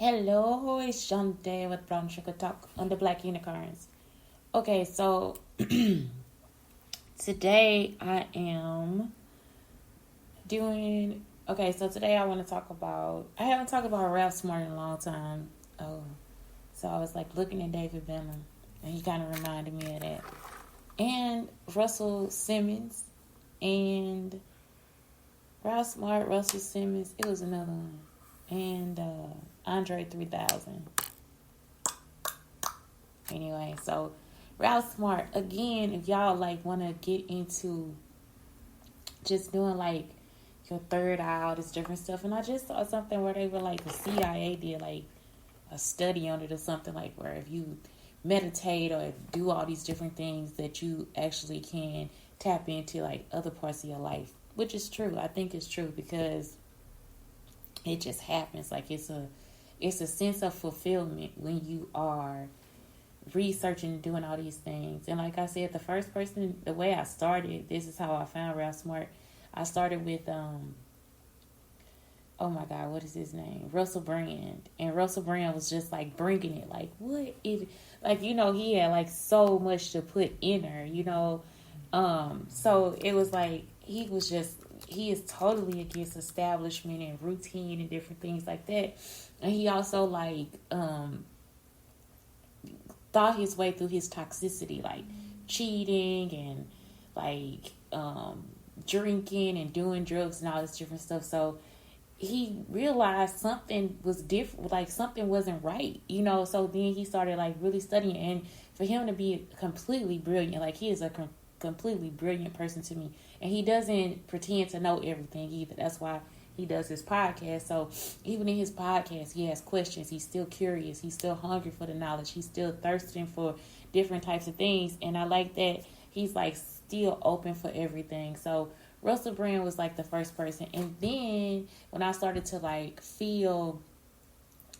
Hello, it's Shante with Brown Sugar Talk on the Black Unicarns. Okay, so today I am doing. Okay, so today I want to talk about. I haven't talked about Ralph Smart in a long time. Oh, so I was like looking at David Benham, and he kind of reminded me of that. And Russell Simmons, and Ralph Smart, Russell Simmons. It was another one, and Andre 3000. Anyway, so Ralph Smart, again, if y'all like want to get into just doing like your third eye, all this different stuff, and I just saw something where they were like the CIA did like a study on it or something, like where if you meditate or do all these different things that you actually can tap into like other parts of your life, which is true. I think it's true because it just happens. Like it's a sense of fulfillment when you are researching and doing all these things. And like I said, the way I started, this is how I found Ralph Smart. I started with oh my God, what is his name? Russell Brand. And Russell Brand was just like bringing it. Like, what if, like, he had like so much to put in her, So it was like, he is totally against establishment and routine and different things like that. And he also like, thought his way through his toxicity, like cheating and like drinking and doing drugs and all this different stuff. So he realized something was different, like something wasn't right, So then he started like really studying, and for him to be completely brilliant, like he is a completely brilliant person to me, and he doesn't pretend to know everything either. That's why he does his podcast. So even in his podcast, he has questions. He's still curious. He's still hungry for the knowledge. He's still thirsting for different types of things. And I like that he's like still open for everything. So Russell Brand was like the first person. And then when I started to like feel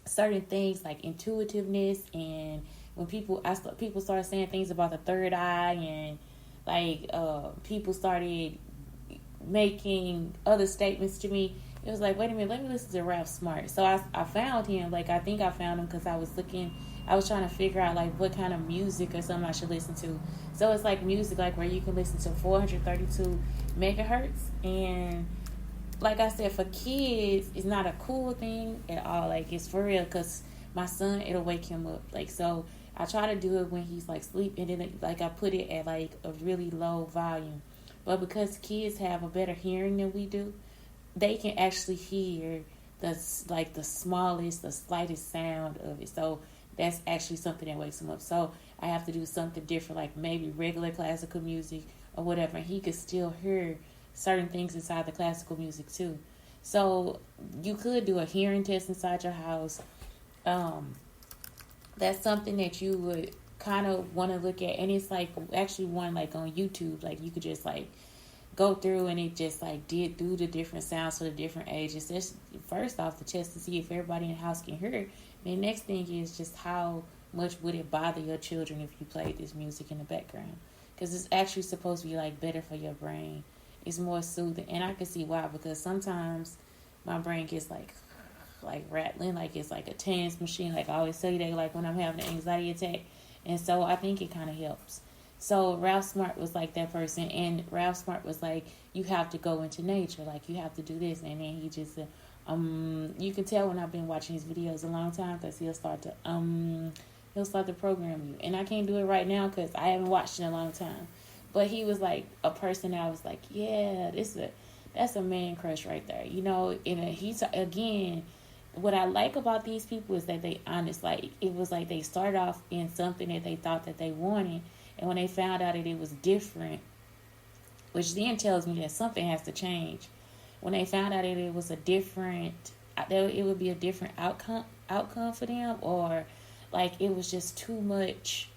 certain things like intuitiveness, and when people started saying things about the third eye, and like people started making other statements to me, it was like, wait a minute, let me listen to Ralph Smart. So I found him. Like, I think I found him because I was trying to figure out like what kind of music or something I should listen to. So it's like music like where you can listen to 432 megahertz, and like I said, for kids it's not a cool thing at all. Like, it's for real, because my son, it'll wake him up. Like, so I try to do it when he's like sleep, and then like I put it at like a really low volume. But because kids have a better hearing than we do, they can actually hear the smallest, the slightest sound of it. So that's actually something that wakes him up. So I have to do something different, like maybe regular classical music or whatever. And he could still hear certain things inside the classical music too. So you could do a hearing test inside your house. That's something that you would kind of want to look at, and it's like actually one like on YouTube, like you could just like go through, and it just like did do the different sounds for the different ages. Just first off the test to see if everybody in the house can hear it. And the next thing is just how much would it bother your children if you played this music in the background, because it's actually supposed to be like better for your brain. It's more soothing, and I can see why, because sometimes my brain gets like rattling, like it's like a tense machine. Like I always tell you that, like when I'm having an anxiety attack. And so I think it kind of helps. So Ralph Smart was like that person. And Ralph Smart was like, you have to go into nature. Like, you have to do this. And then he just said, you can tell when I've been watching his videos a long time, because he'll start to program you. And I can't do it right now because I haven't watched in a long time. But he was like a person that I was like, yeah, that's a man crush right there. And again, what I like about these people is that they honest. Like, it was like they started off in something that they thought that they wanted, and when they found out that it was different, which then tells me that something has to change. When they found out that it was it would be a different outcome for them, or like it was just too much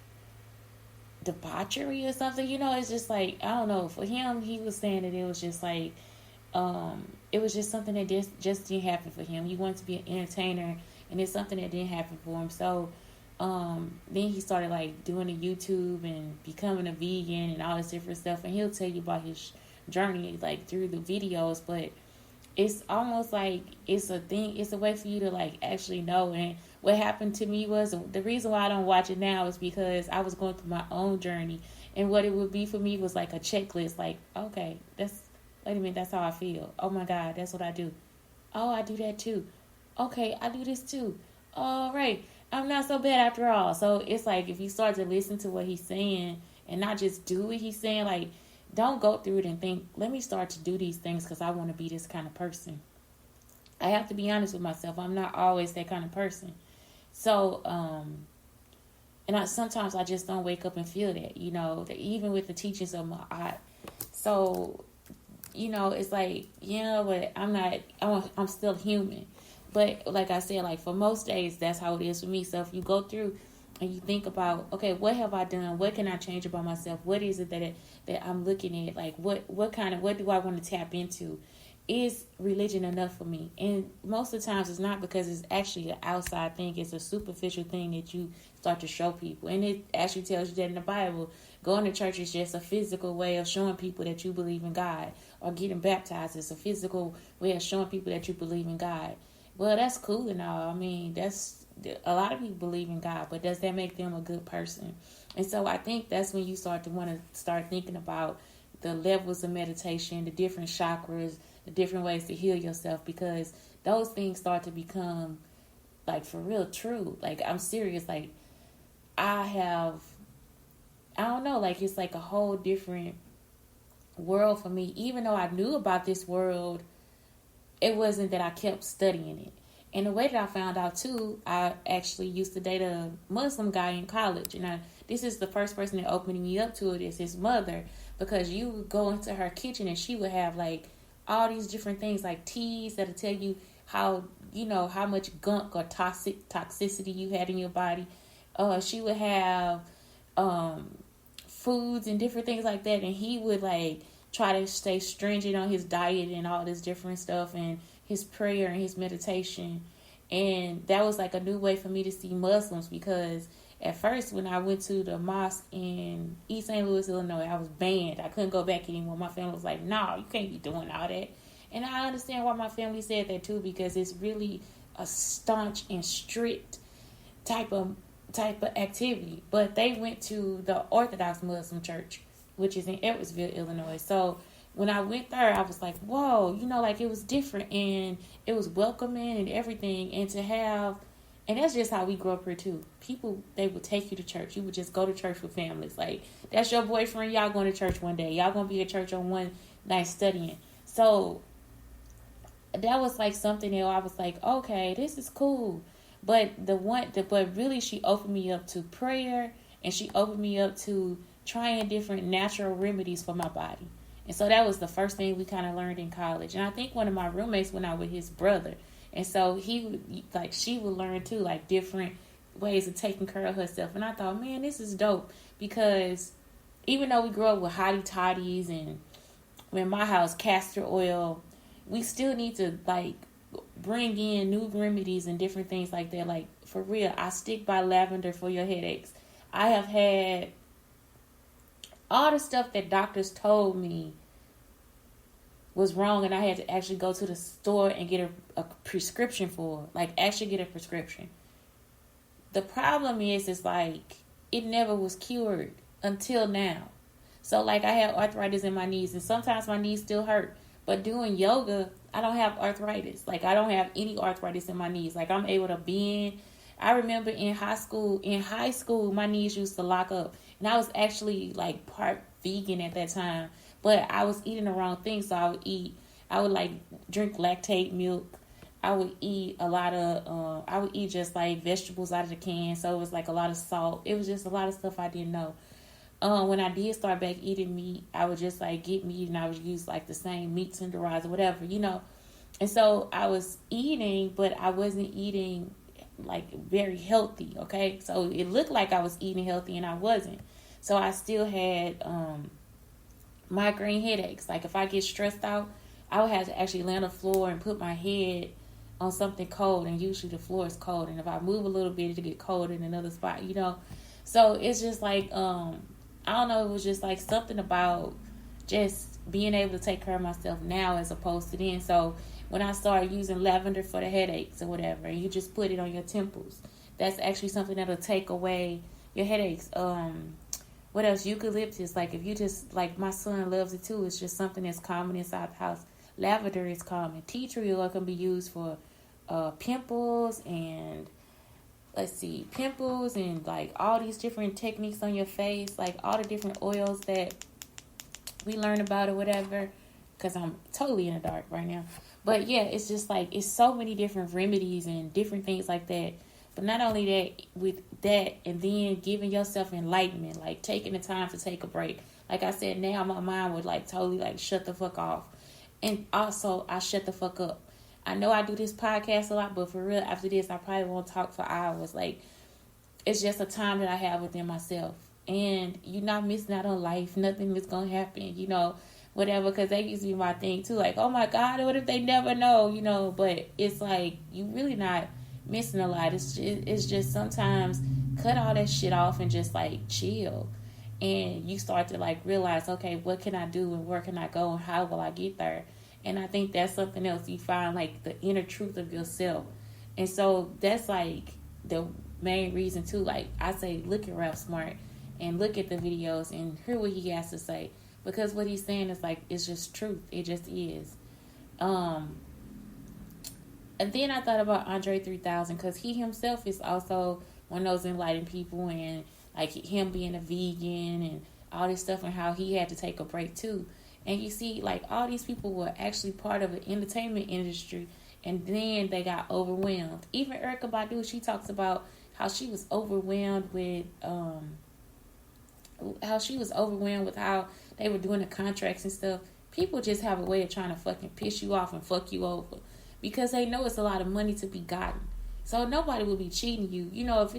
debauchery or something. It's just like, I don't know. For him, he was saying that it was just like, it was just something that just didn't happen for him. He wanted to be an entertainer, and it's something that didn't happen for him. So then he started like doing the YouTube and becoming a vegan and all this different stuff. And he'll tell you about his journey like through the videos. But it's almost like it's a thing. It's a way for you to like actually know. And what happened to me was the reason why I don't watch it now is because I was going through my own journey, and what it would be for me was like a checklist. Like, okay, wait a minute, that's how I feel. Oh my God, that's what I do. Oh, I do that too. Okay, I do this too. All right, I'm not so bad after all. So it's like if you start to listen to what he's saying and not just do what he's saying, like don't go through it and think, let me start to do these things because I want to be this kind of person. I have to be honest with myself. I'm not always that kind of person. So, sometimes I just don't wake up and feel that, that even with the teachings of my aunt. So, it's like, but I'm still human. But like I said, like for most days, that's how it is for me. So if you go through and you think about, okay, what have I done? What can I change about myself? What is it that I'm looking at? Like what do I want to tap into? Is religion enough for me? And most of the times it's not, because it's actually an outside thing. It's a superficial thing that you start to show people. And it actually tells you that in the Bible, going to church is just a physical way of showing people that you believe in God. Or getting baptized is a physical way of showing people that you believe in God. Well, that's cool and all. I mean, that's a lot of people believe in God, but does that make them a good person? And so I think that's when you start to want to start thinking about the levels of meditation, the different chakras, the different ways to heal yourself, because those things start to become like for real true. Like I'm serious. Like I don't know, like it's like a whole different world for me. Even though I knew about this world, it wasn't that I kept studying it. And the way that I found out too, I actually used to date a Muslim guy in college, and this is the first person that opened me up to it is his mother, because you would go into her kitchen and she would have like all these different things like teas that'll tell you how much gunk or toxicity you had in your body. She would have foods and different things like that, and he would like try to stay stringent on his diet and all this different stuff and his prayer and his meditation. And that was like a new way for me to see Muslims, because at first when I went to the mosque in East St. Louis, Illinois, I was banned. I couldn't go back anymore. My family was like, no, you can't be doing all that. And I understand why my family said that too, because it's really a staunch and strict type of activity. But they went to the Orthodox Muslim church, which is in Edwardsville, Illinois. So when I went there, I was like, whoa, like it was different and it was welcoming and everything. And that's just how we grew up here too. People, they would take you to church. You would just go to church with families. Like, that's your boyfriend. Y'all going to church one day. Y'all going to be at church on one night studying. So that was like something that I was like, okay, this is cool. But really she opened me up to prayer, and she opened me up to trying different natural remedies for my body. And so that was the first thing we kind of learned in college. And I think one of my roommates went out with his brother. And so she would learn too, like different ways of taking care of herself. And I thought, man, this is dope, because even though we grew up with hottie toddies and in my house, castor oil, we still need to like bring in new remedies and different things like that. Like for real, I stick by lavender for your headaches. I have had all the stuff that doctors told me was wrong, and I had to actually go to the store and get a prescription for, like actually get a prescription. The problem is like it never was cured until now. So like I have arthritis in my knees, and sometimes my knees still hurt. But doing yoga, I don't have arthritis. Like I don't have any arthritis in my knees. Like I'm able to bend. I remember in high school, my knees used to lock up. And I was actually like part vegan at that time. But I was eating the wrong things. So I would like drink lactate milk. I would eat I would eat just like vegetables out of the can. So it was like a lot of salt. It was just a lot of stuff I didn't know. When I did start back eating meat, I would just like get meat and I would use like the same meat tenderizer, whatever, And so I was eating, but I wasn't eating like very healthy. Okay. So it looked like I was eating healthy and I wasn't. So I still had, migraine headaches. Like if I get stressed out, I would have to actually lay on the floor and put my head on something cold, and usually the floor is cold, and if I move a little bit it'll get cold in another spot, So it's just like I don't know, it was just like something about just being able to take care of myself now as opposed to then. So when I started using lavender for the headaches or whatever, and you just put it on your temples. That's actually something that'll take away your headaches. What else? Eucalyptus. Like, if you just, like, my son loves it too. It's just something that's common inside the house. Lavender is common. Tea tree oil can be used for pimples and, pimples and, like, all these different techniques on your face. Like, all the different oils that we learn about or whatever. Because I'm totally in the dark right now. But, yeah, it's just, like, it's so many different remedies and different things like that. But not only that, with that, and then giving yourself enlightenment, like taking the time to take a break. Like I said, now my mind would like totally like shut the fuck off. And also, I shut the fuck up. I know I do this podcast a lot, but for real, after this, I probably won't talk for hours. Like, it's just a time that I have within myself. And you're not missing out on life. Nothing is going to happen, you know, whatever. Because that used to be my thing too. Like, oh my God, what if they never know, you know? But it's like, you really not missing a lot. It's just sometimes cut all that shit off and just like chill, and you start to like realize, okay, what can I do and where can I go and how will I get there? And I think that's something else. You find like the inner truth of yourself, and so that's like the main reason too. Like I say, look at Rap Smart and look at the videos and hear what he has to say, because what he's saying is like, it's just truth. It just is. And then I thought about Andre 3000, because he himself is also one of those enlightened people, and like him being a vegan and all this stuff, and how he had to take a break too. And you see, like, all these people were actually part of the entertainment industry, and then they got overwhelmed. Even Erykah Badu, she talks about how she was overwhelmed with how they were doing the contracts and stuff. People just have a way of trying to fucking piss you off and fuck you over, because they know it's a lot of money to be gotten. So nobody will be cheating you. You know, if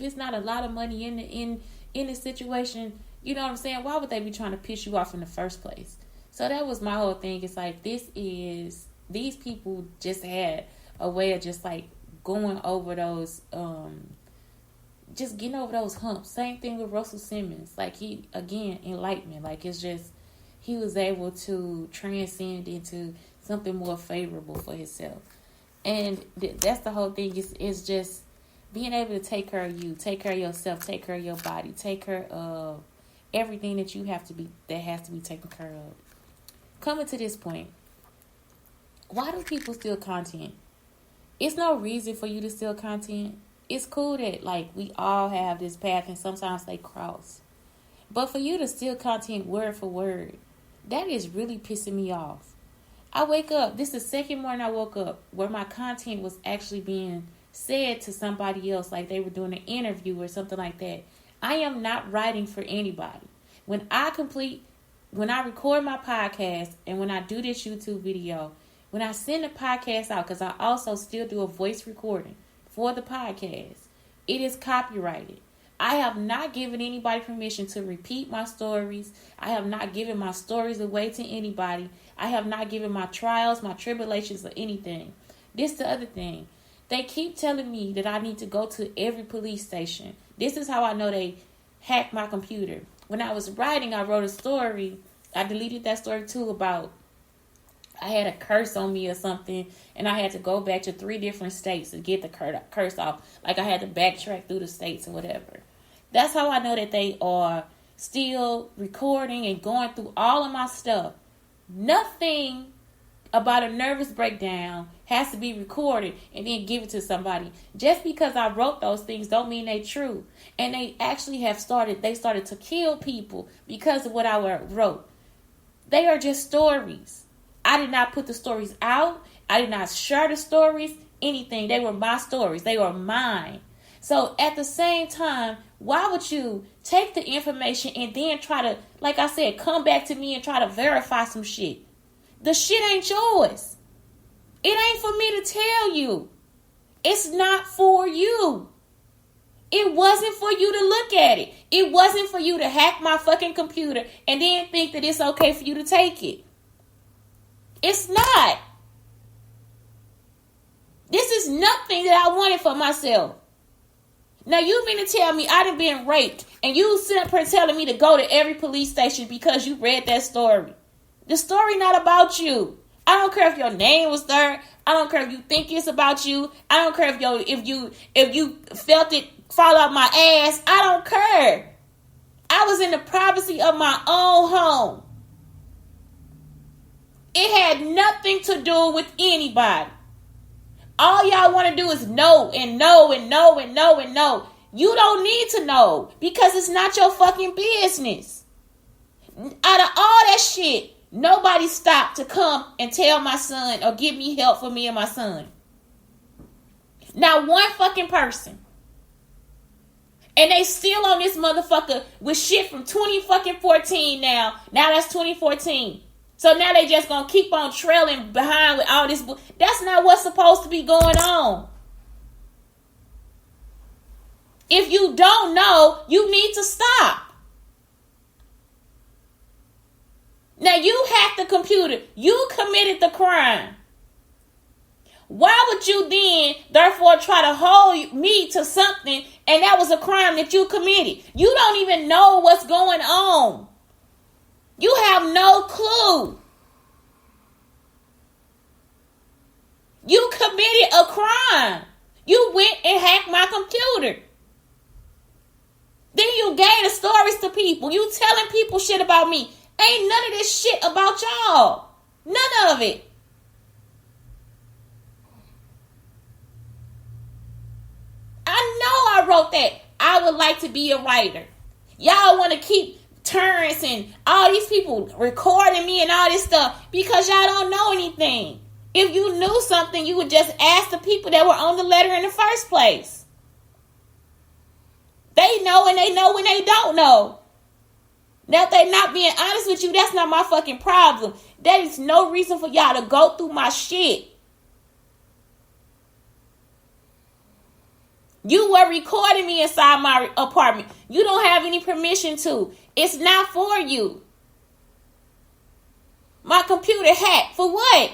it's not a lot of money in the situation, you know what I'm saying? Why would they be trying to piss you off in the first place? So that was my whole thing. It's like, these people just had a way of just like going over those, just getting over those humps. Same thing with Russell Simmons. Like, he, again, enlightenment. Like, it's just, he was able to transcend into something more favorable for himself. And that's the whole thing. Is just being able to take care of you, take care of yourself, take care of your body, take care of everything that has to be taken care of. Coming to this point, why do people steal content? It's no reason for you to steal content. It's cool that like we all have this path and sometimes they cross. But for you to steal content word for word, that is really pissing me off. I wake up, this is the second morning I woke up where my content was actually being said to somebody else, like they were doing an interview or something like that. I am not writing for anybody. When I record my podcast and when I do this YouTube video, when I send the podcast out, because I also still do a voice recording for the podcast, it is copyrighted. I have not given anybody permission to repeat my stories. I have not given my stories away to anybody. I have not given my trials, my tribulations, or anything. This is the other thing. They keep telling me that I need to go to every police station. This is how I know they hacked my computer. When I was writing, I wrote a story. I deleted that story too about I had a curse on me or something, and I had to go back to 3 different states to get the curse off. Like I had to backtrack through the states or whatever. That's how I know that they are still recording and going through all of my stuff. Nothing about a nervous breakdown has to be recorded and then give it to somebody. Just because I wrote those things don't mean they're true. And they actually started to kill people because of what I wrote. They are just stories. I did not put the stories out. I did not share the stories, anything. They were my stories. They were mine. So at the same time, why would you take the information and then try to, like I said, come back to me and try to verify some shit? The shit ain't yours. It ain't for me to tell you. It's not for you. It wasn't for you to look at it. It wasn't for you to hack my fucking computer and then think that it's okay for you to take it. It's not. This is nothing that I wanted for myself. Now you mean to tell me I done been raped and you sit up here telling me to go to every police station because you read that story? The story not about you. I don't care if your name was there. I don't care if you think it's about you. I don't care if you felt it fall out my ass. I don't care. I was in the privacy of my own home. It had nothing to do with anybody. All y'all want to do is know and know and know and know and know. You don't need to know because it's not your fucking business. Out of all that shit, nobody stopped to come and tell my son or give me help for me and my son. Not one fucking person. And they still on this motherfucker with shit from 2014 now. Now that's 2014. So now they just gonna keep on trailing behind with all this. That's not what's supposed to be going on. If you don't know, you need to stop. Now you hacked the computer. You committed the crime. Why would you then, therefore, try to hold me to something and that was a crime that you committed? You don't even know what's going on. You have no clue. You committed a crime. You went and hacked my computer. Then you gave the stories to people. You telling people shit about me. Ain't none of this shit about y'all. None of it. I know I wrote that. I would like to be a writer. Y'all want to keep Terrence and all these people recording me and all this stuff because y'all don't know anything. If you knew something, you would just ask the people that were on the letter in the first place. They know and they know when they don't know. Now, if they're not being honest with you, that's not my fucking problem. That is no reason for y'all to go through my shit. You were recording me inside my apartment. You don't have any permission to. It's not for you. My computer hacked. For what?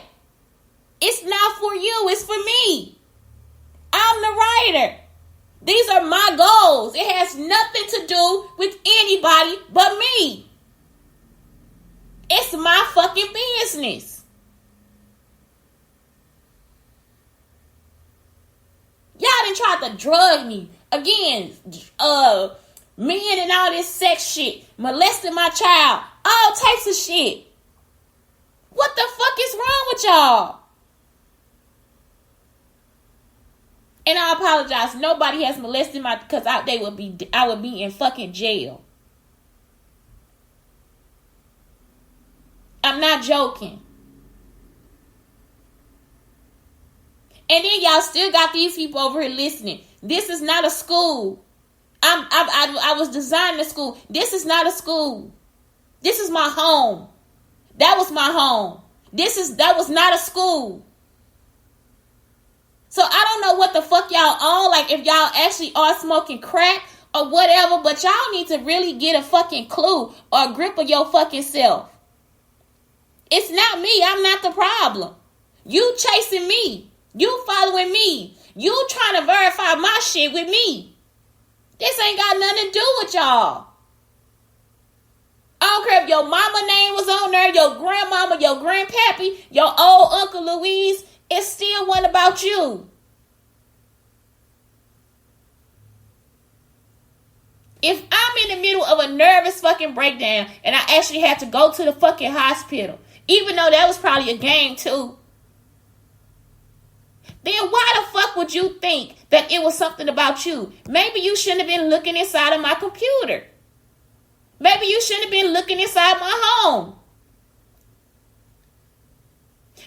It's not for you. It's for me. I'm the writer. These are my goals. It has nothing to do with anybody but me. It's my fucking business. Y'all done tried to drug me. Again, men and all this sex shit. Molesting my child. All types of shit. What the fuck is wrong with y'all? And I apologize. Nobody has molested my because I would be in fucking jail. I'm not joking. And then y'all still got these people over here listening. This is not a school. I was designing a school. This is not a school. This is my home. That was my home. That was not a school. So I don't know what the fuck y'all on, like if y'all actually are smoking crack or whatever, but y'all need to really get a fucking clue or a grip of your fucking self. It's not me. I'm not the problem. You chasing me. You following me. You trying to verify my shit with me. This ain't got nothing to do with y'all. I don't care if your mama name was on there, your grandmama, your grandpappy, your old Uncle Louise. It still wasn't about you. If I'm in the middle of a nervous fucking breakdown and I actually had to go to the fucking hospital, even though that was probably a game too, then why the fuck would you think that it was something about you? Maybe you shouldn't have been looking inside of my computer. Maybe you shouldn't have been looking inside my home.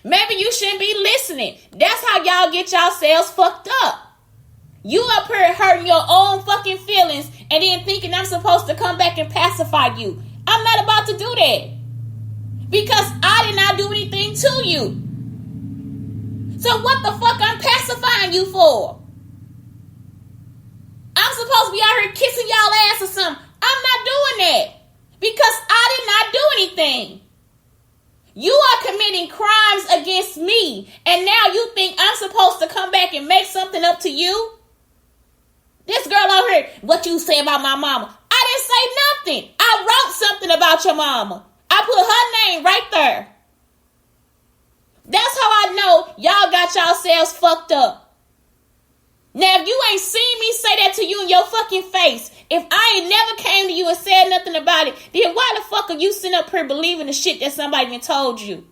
Maybe you shouldn't be listening. That's how y'all get yourselves fucked up. You up here hurting your own fucking feelings and then thinking I'm supposed to come back and pacify you. I'm not about to do that. Because I did not do anything to you. So what the fuck I'm pacifying you for? I'm supposed to be out here kissing y'all ass or something. I'm not doing that. Because I did not do anything. You are committing crimes against me. And now you think I'm supposed to come back and make something up to you? This girl over here, what you say about my mama? I didn't say nothing. I wrote something about your mama. I put her name right there. That's how I know y'all got yourselves fucked up. Now, if you ain't seen me say that to you in your fucking face, if I ain't never came to you and said nothing about it, then why the fuck are you sitting up here believing the shit that somebody even told you?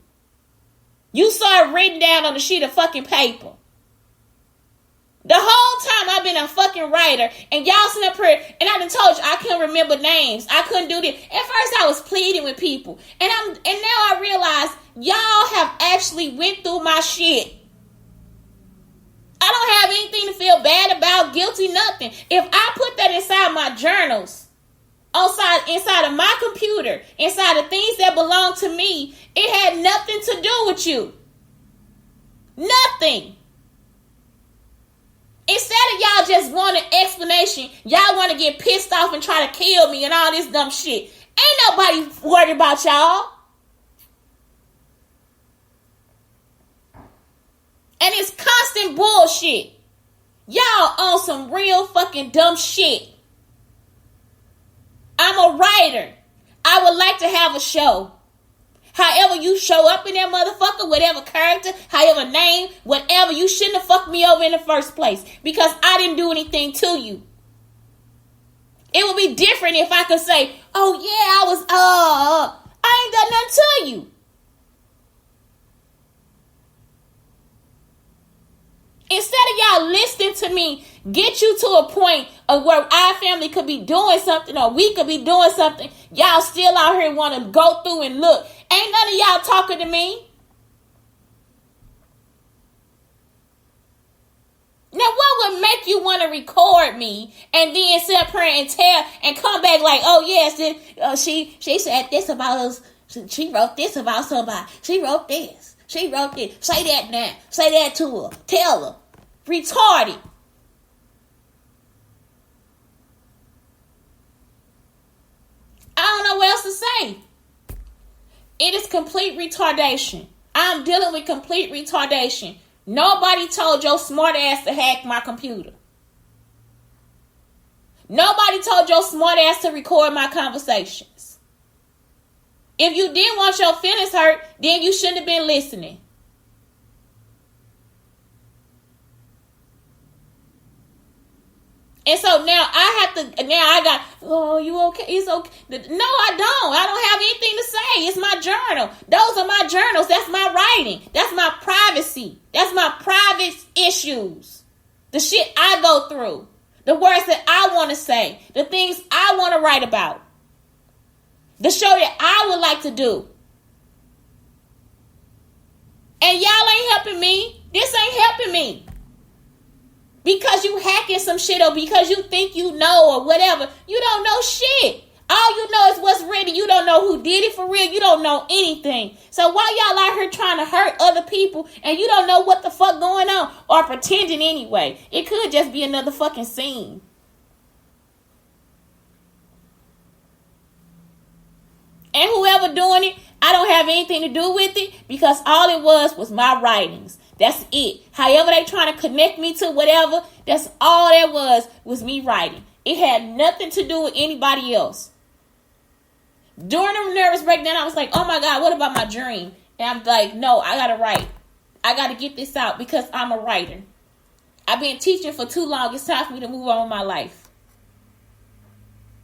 You saw it written down on a sheet of fucking paper. The whole time I've been a fucking writer, and y'all sitting up here, and I done told you I couldn't remember names. I couldn't do this. At first I was pleading with people, and now I realize y'all have actually went through my shit. I don't have anything to feel bad about, guilty, nothing. If I put that inside my journals, inside of my computer, inside of things that belong to me, it had nothing to do with you. Nothing. Instead of y'all just want an explanation, y'all want to get pissed off and try to kill me and all this dumb shit. Ain't nobody worried about y'all. And it's constant bullshit. Y'all on some real fucking dumb shit. I'm a writer. I would like to have a show. However you show up in that motherfucker, whatever character, however name, whatever, you shouldn't have fucked me over in the first place. Because I didn't do anything to you. It would be different if I could say, oh yeah, I ain't done nothing to you. Instead of y'all listening to me, get you to a point of where our family could be doing something or we could be doing something, y'all still out here want to go through and look. Ain't none of y'all talking to me. Now, what would make you want to record me and then sit up here and tell and come back like, oh, yes, she said this about us. She wrote this about somebody. She wrote this. She wrote this. Say that now. Say that to her. Tell her. Retarded. I don't know what else to say. It is complete retardation. I'm dealing with complete retardation. Nobody told your smart ass to hack my computer. Nobody told your smart ass to record my conversations. If you didn't want your feelings hurt, then you shouldn't have been listening. And so now I got, oh, you okay? It's okay. No, I don't have anything to say. It's my journal. Those are my journals. That's my writing. That's my privacy. That's my private issues. The shit I go through. The words that I want to say. The things I want to write about. The show that I would like to do. And y'all ain't helping me. This ain't helping me. Because you hacking some shit or because you think you know or whatever. You don't know shit. All you know is what's written. You don't know who did it for real. You don't know anything. So why y'all out here trying to hurt other people and you don't know what the fuck going on or pretending anyway? It could just be another fucking scene. And whoever doing it, I don't have anything to do with it because all it was my writings. That's it. However they trying to connect me to whatever, that's all that was me writing. It had nothing to do with anybody else. During the nervous breakdown, I was like, oh my God, what about my dream? And I'm like, no, I got to write. I got to get this out because I'm a writer. I've been teaching for too long. It's time for me to move on with my life.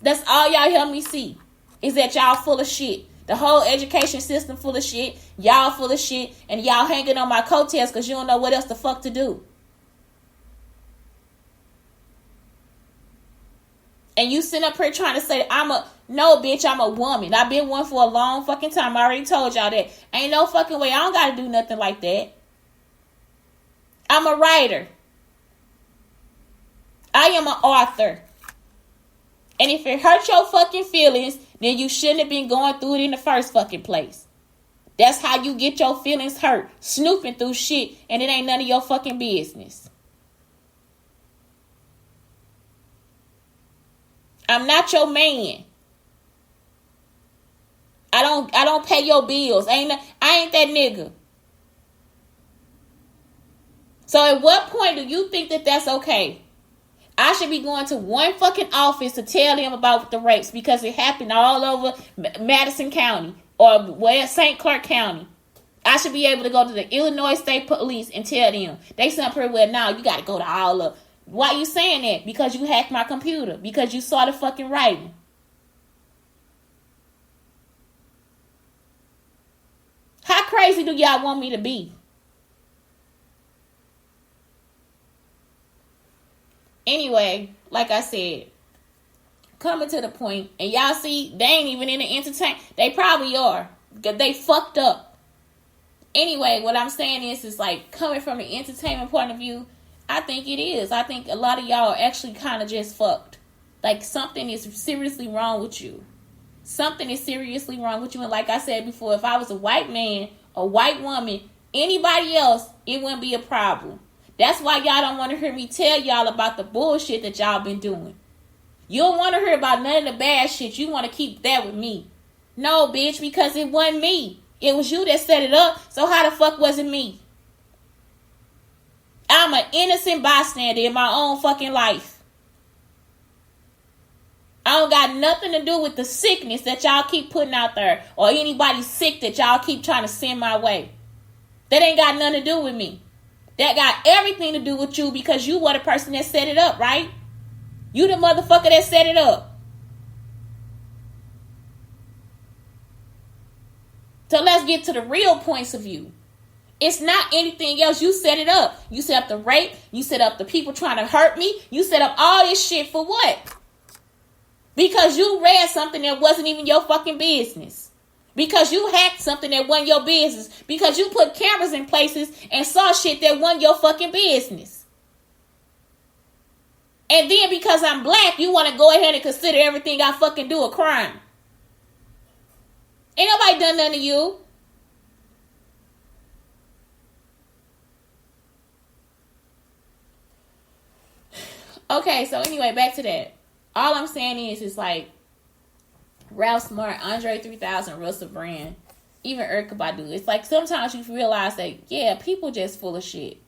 That's all y'all help me see is that y'all full of shit. The whole education system full of shit. Y'all full of shit. And y'all hanging on my coattails because you don't know what else the fuck to do. And you sitting up here trying to say, no, bitch, I'm a woman. I've been one for a long fucking time. I already told y'all that. Ain't no fucking way. I don't got to do nothing like that. I'm a writer. I am an author. And if it hurts your fucking feelings, then you shouldn't have been going through it in the first fucking place. That's how you get your feelings hurt. Snooping through shit and it ain't none of your fucking business. I'm not your man. I don't pay your bills. I ain't that nigga. So at what point do you think that that's okay? I should be going to one fucking office to tell them about the rapes because it happened all over Madison County or St. Clair County. I should be able to go to the Illinois State Police and tell them. They said pretty well, now you got to go to all of. Why you saying that? Because you hacked my computer. Because you saw the fucking writing. How crazy do y'all want me to be? Anyway, like I said, coming to the point, and y'all see, they ain't even in the entertainment. They probably are. Because they fucked up. Anyway, what I'm saying is like, coming from the entertainment point of view, I think it is. I think a lot of y'all are actually kind of just fucked. Like, something is seriously wrong with you. Something is seriously wrong with you. And like I said before, if I was a white man, a white woman, anybody else, it wouldn't be a problem. That's why y'all don't want to hear me tell y'all about the bullshit that y'all been doing. You don't want to hear about none of the bad shit. You want to keep that with me. No, bitch, because it wasn't me. It was you that set it up. So how the fuck was it me? I'm an innocent bystander in my own fucking life. I don't got nothing to do with the sickness that y'all keep putting out there, or anybody sick that y'all keep trying to send my way. That ain't got nothing to do with me. That got everything to do with you, because you were the person that set it up, right? You the motherfucker that set it up. So let's get to the real points of view. It's not anything else. You set it up. You set up the rape. You set up the people trying to hurt me. You set up all this shit for what? Because you read something that wasn't even your fucking business. Because you hacked something that wasn't your business. Because you put cameras in places and saw shit that wasn't your fucking business. And then because I'm black, you want to go ahead and consider everything I fucking do a crime. Ain't nobody done nothing to you. Okay, so anyway, back to that. All I'm saying is like Ralph Smart, Andre 3000, Russell Brand, even Erykah Badu. It's like sometimes you realize that, yeah, people just full of shit.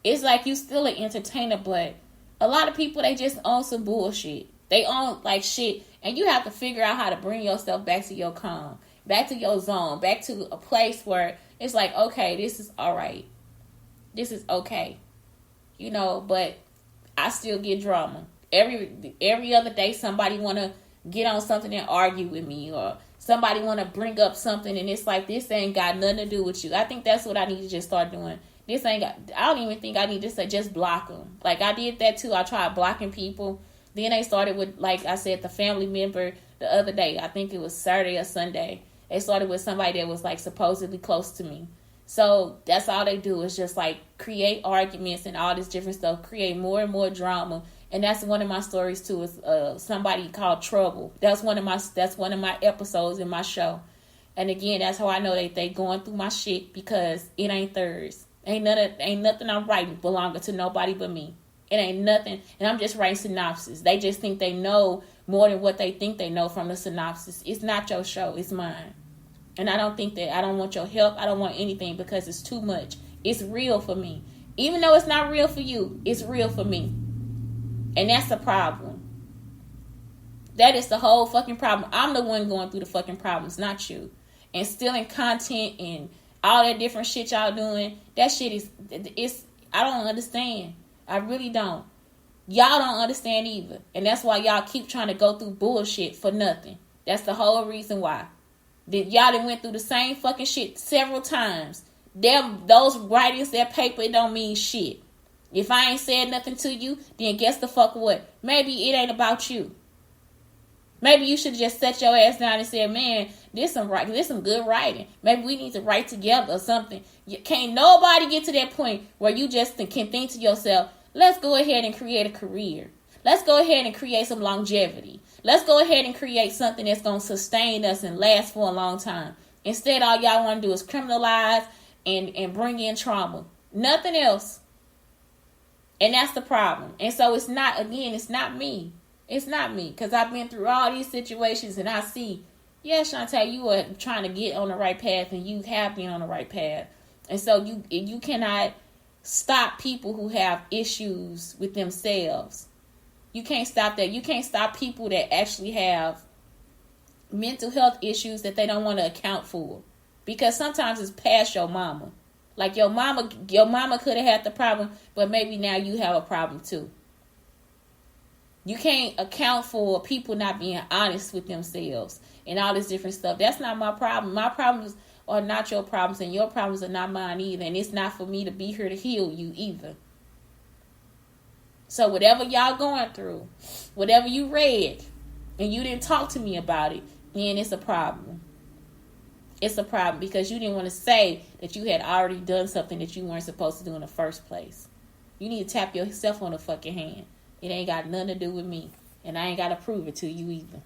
It's like you still an entertainer, but a lot of people, they just own some bullshit. They own like shit, and you have to figure out how to bring yourself back to your calm, back to your zone, back to a place where it's like, okay, this is all right. This is okay. You know, but I still get drama. Every other day, somebody want to get on something and argue with me, or somebody want to bring up something, and it's like, this ain't got nothing to do with you. I think that's what I need to just start doing. I don't even think I need to say just block them. Like, I did that too. I tried blocking people. Then they started with, like I said, the family member the other day. I think it was Saturday or Sunday. They started with somebody that was like supposedly close to me. So that's all they do is just like create arguments and all this different stuff, create more and more drama. And that's one of my stories too, is somebody called Trouble. That's one of my episodes in my show. And again, that's how I know they going through my shit, because it ain't theirs. Ain't nothing I'm writing belonging to nobody but me. It ain't nothing. And I'm just writing synopsis. They just think they know more than what they think they know from the synopsis. It's not your show. It's mine. And I don't think that, I don't want your help. I don't want anything, because it's too much. It's real for me. Even though it's not real for you, it's real for me. And that's the problem. That is the whole fucking problem. I'm the one going through the fucking problems, not you. And stealing content and all that different shit y'all doing, that shit I don't understand. I really don't. Y'all don't understand either. And that's why y'all keep trying to go through bullshit for nothing. That's the whole reason why. Y'all done went through the same fucking shit several times. Those writings, that paper, it don't mean shit. If I ain't said nothing to you, then guess the fuck what? Maybe it ain't about you. Maybe you should just set your ass down and say, man, this some good writing. Maybe we need to write together or something. Can't nobody get to that point where you just can think to yourself, let's go ahead and create a career. Let's go ahead and create some longevity. Let's go ahead and create something that's going to sustain us and last for a long time. Instead, all y'all want to do is criminalize and bring in trauma. Nothing else. And that's the problem. And so it's not me. It's not me. Because I've been through all these situations and I see, yeah, Shantae, you are trying to get on the right path, and you have been on the right path. And so you cannot stop people who have issues with themselves. You can't stop that. You can't stop people that actually have mental health issues that they don't want to account for. Because sometimes it's past your mama. Like your mama could have had the problem, but maybe now you have a problem too. You can't account for people not being honest with themselves and all this different stuff. That's not my problem. My problems are not your problems, and your problems are not mine either. And it's not for me to be here to heal you either. So whatever y'all going through, whatever you read, and you didn't talk to me about it, then it's a problem. It's a problem because you didn't want to say that you had already done something that you weren't supposed to do in the first place. You need to tap yourself on the fucking hand. It ain't got nothing to do with me. And I ain't got to prove it to you either.